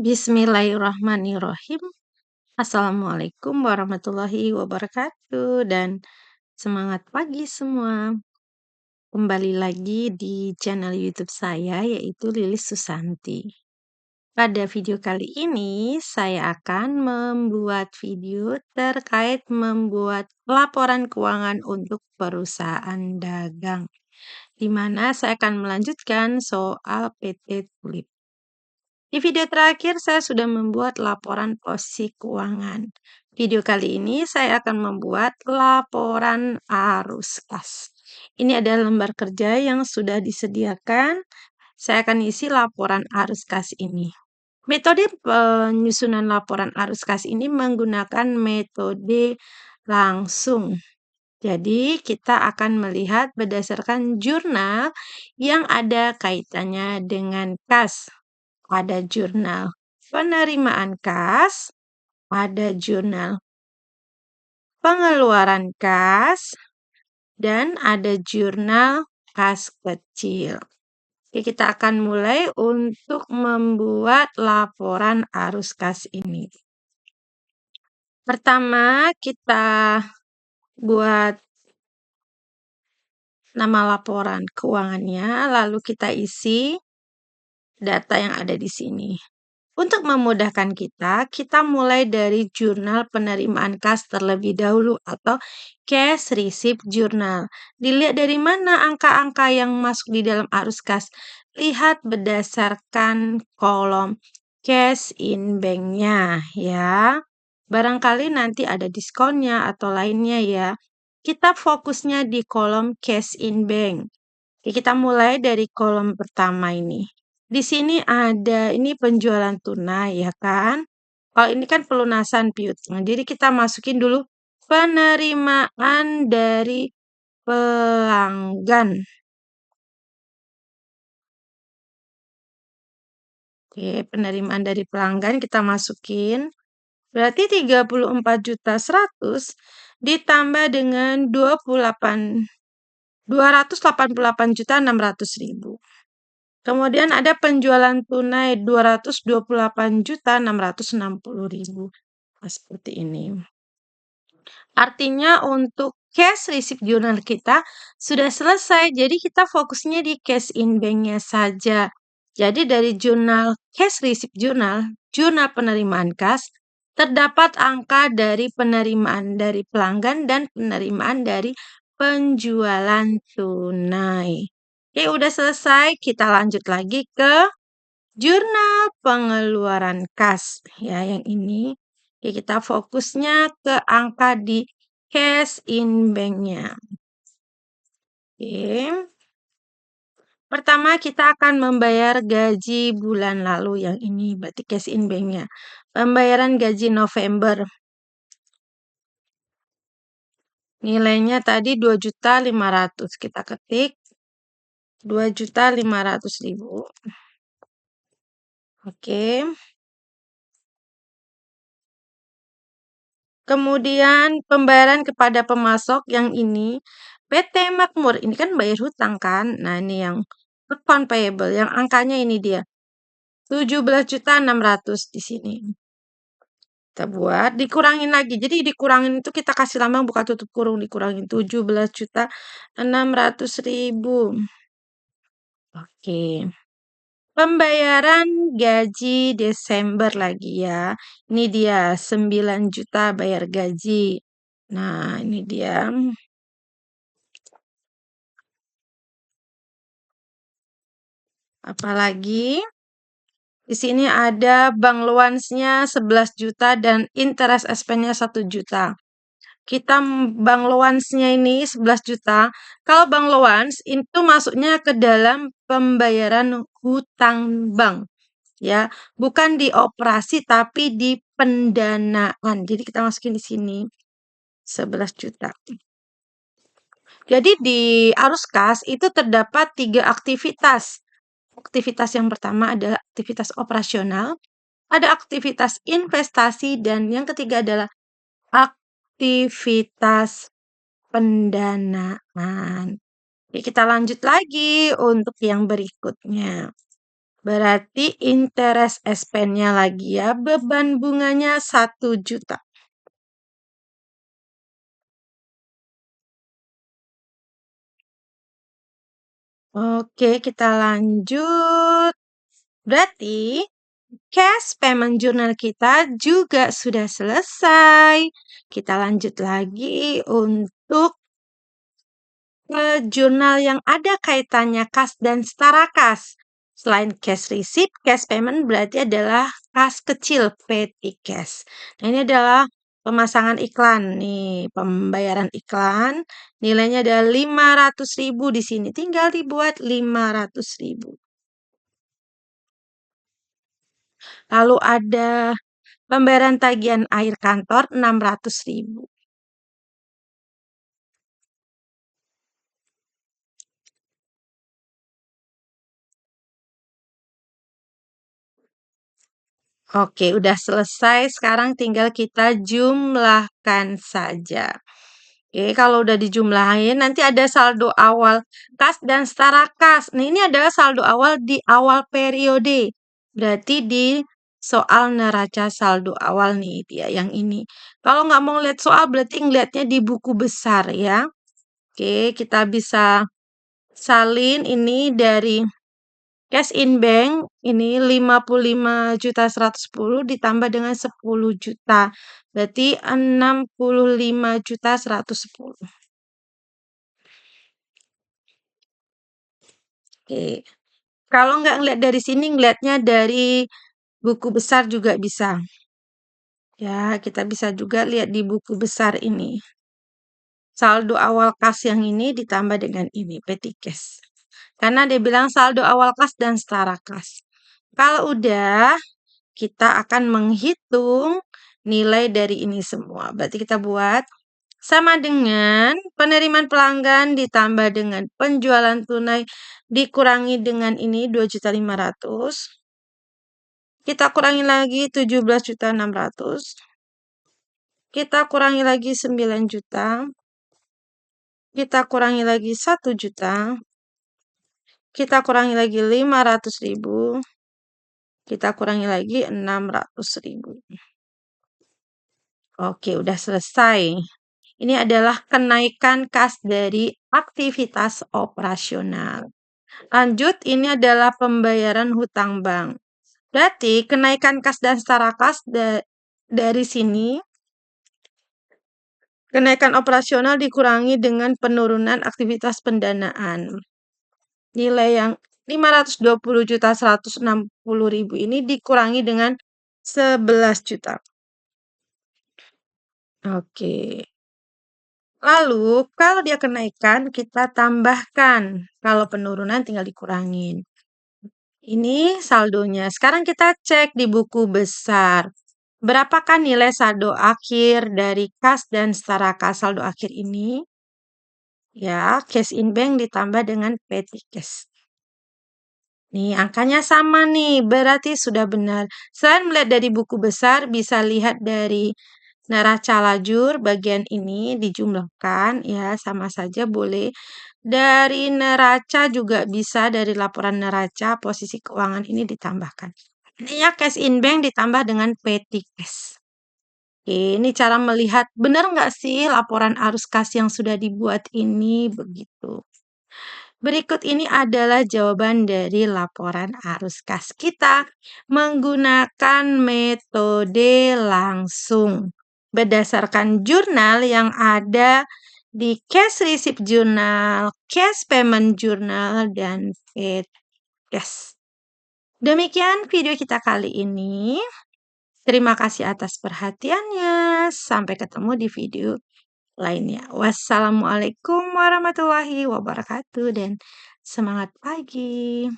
Bismillahirrahmanirrahim. Assalamualaikum warahmatullahi wabarakatuh dan semangat pagi semua. Kembali lagi di channel YouTube saya yaitu Lilis Susanti. Pada video kali ini saya akan membuat video terkait membuat laporan keuangan untuk perusahaan dagang, di mana saya akan melanjutkan soal PT Tulip. Di video terakhir saya sudah membuat laporan posisi keuangan. Video kali ini saya akan membuat laporan arus kas. Ini adalah lembar kerja yang sudah disediakan. Saya akan isi laporan arus kas ini. Metode penyusunan laporan arus kas ini menggunakan metode langsung. Jadi kita akan melihat berdasarkan jurnal yang ada kaitannya dengan kas. Ada jurnal penerimaan kas, ada jurnal pengeluaran kas, dan ada jurnal kas kecil. Oke, kita akan mulai untuk membuat laporan arus kas ini. Pertama, kita buat nama laporan keuangannya, lalu kita isi data yang ada di sini. Untuk memudahkan kita mulai dari jurnal penerimaan kas terlebih dahulu atau cash receipt journal. Dilihat dari mana angka-angka yang masuk di dalam arus kas. Lihat berdasarkan kolom cash in bank-nya ya. Barangkali nanti ada diskonnya atau lainnya ya. Kita fokusnya di kolom cash in bank. Oke, kita mulai dari kolom pertama ini. Di sini ada ini penjualan tunai ya kan. Kalau ini kan pelunasan piutang. Jadi kita masukin dulu penerimaan dari pelanggan. Oke, penerimaan dari pelanggan kita masukin. Berarti 34.100 ditambah dengan 288.600.000. Kemudian ada penjualan tunai 228.660.000. Nah, seperti ini. Artinya untuk cash receipt journal kita sudah selesai. Jadi kita fokusnya di cash in bank-nya saja. Jadi dari jurnal cash receipt journal, jurnal penerimaan kas, terdapat angka dari penerimaan dari pelanggan dan penerimaan dari penjualan tunai. Oke, udah selesai. Kita lanjut lagi ke jurnal pengeluaran kas. Ya, yang ini. Oke, kita fokusnya ke angka di cash in bank-nya. Oke. Pertama, kita akan membayar gaji bulan lalu. Yang ini berarti cash in bank-nya. Pembayaran gaji November. Nilainya tadi 2.500.000. Kita ketik 2.500.000. Oke. Kemudian pembayaran kepada pemasok yang ini PT Makmur. Ini kan bayar hutang kan? Nah, ini yang account payable. Yang angkanya ini dia. 17.600.000 di sini. Kita buat, dikurangin lagi. Jadi dikurangin itu kita kasih lambang buka tutup kurung, dikurangin 17.600.000. Oke. Pembayaran gaji Desember lagi ya. Ini dia 9 juta bayar gaji. Nah, ini dia. Apalagi di sini ada bank loans-nya 11 juta dan interest expense-nya 1 juta. Kita bank loans-nya ini 11 juta. Kalau bank loans itu masuknya ke dalam pembayaran hutang bank. Ya, bukan di operasi tapi di pendanaan. Jadi kita masukin di sini 11 juta. Jadi di arus kas itu terdapat 3 aktivitas. Aktivitas yang pertama adalah aktivitas operasional, ada aktivitas investasi, dan yang ketiga adalah aktivitas pendanaan. Oke, kita lanjut lagi untuk yang berikutnya. Berarti interest expense-nya lagi ya, beban bunganya 1 juta. Oke, kita lanjut. Berarti cash payment journal kita juga sudah selesai. Kita lanjut lagi untuk jurnal yang ada kaitannya kas dan setara kas. Selain cash receipt, cash payment berarti adalah kas kecil, petty cash. Nah, ini adalah pemasangan iklan nih, pembayaran iklan. Nilainya ada 500.000 di sini. Tinggal dibuat 500.000. Lalu ada pembayaran tagihan air kantor 600.000. Oke, udah selesai. Sekarang tinggal kita jumlahkan saja. Oke, kalau udah dijumlahin, nanti ada saldo awal kas dan setara kas. Nah, ini adalah saldo awal di awal periode. Berarti di soal neraca saldo awal nih, dia yang ini. Kalau nggak mau lihat soal, berarti ngeliatnya di buku besar ya. Oke, kita bisa salin ini dari cash in bank ini 55.110 ditambah dengan 10 juta. Berarti 65.110. Oke. Kalau nggak ngeliat dari sini, ngeliatnya dari buku besar juga bisa. Ya, kita bisa juga lihat di buku besar ini. Saldo awal kas yang ini ditambah dengan ini, petty cash. Karena dia bilang saldo awal kas dan setara kas. Kalau udah, kita akan menghitung nilai dari ini semua. Berarti kita buat sama dengan penerimaan pelanggan ditambah dengan penjualan tunai dikurangi dengan ini 2.500.000. Kita kurangi lagi 17.600.000. Kita kurangi lagi 9 juta. Kita kurangi lagi 1 juta. Kita kurangi lagi 500.000. Kita kurangi lagi 600.000. Oke, udah selesai. Ini adalah kenaikan kas dari aktivitas operasional. Lanjut, ini adalah pembayaran hutang bank. Berarti kenaikan kas dan setara kas dari sini, kenaikan operasional dikurangi dengan penurunan aktivitas pendanaan. Nilai yang 520.160.000 ini dikurangi dengan 11 juta. Oke. Lalu, kalau dia kenaikan, kita tambahkan. Kalau penurunan tinggal dikurangin. Ini saldonya. Sekarang kita cek di buku besar. Berapakah nilai saldo akhir dari kas dan setara kas saldo akhir ini? Ya, cash in bank ditambah dengan petty cash. Nih, angkanya sama nih, berarti sudah benar. Selain melihat dari buku besar, bisa lihat dari neraca lajur bagian ini dijumlahkan, ya sama saja boleh. Dari neraca juga bisa, dari laporan neraca posisi keuangan ini ditambahkan. Ini ya cash in bank ditambah dengan petty cash. Oke, ini cara melihat benar nggak sih laporan arus kas yang sudah dibuat ini begitu. Berikut ini adalah jawaban dari laporan arus kas kita menggunakan metode langsung berdasarkan jurnal yang ada di cash receipt journal, cash payment journal, dan paid cash. Demikian video kita kali ini. Terima kasih atas perhatiannya. Sampai ketemu di video lainnya. Wassalamualaikum warahmatullahi wabarakatuh dan semangat pagi.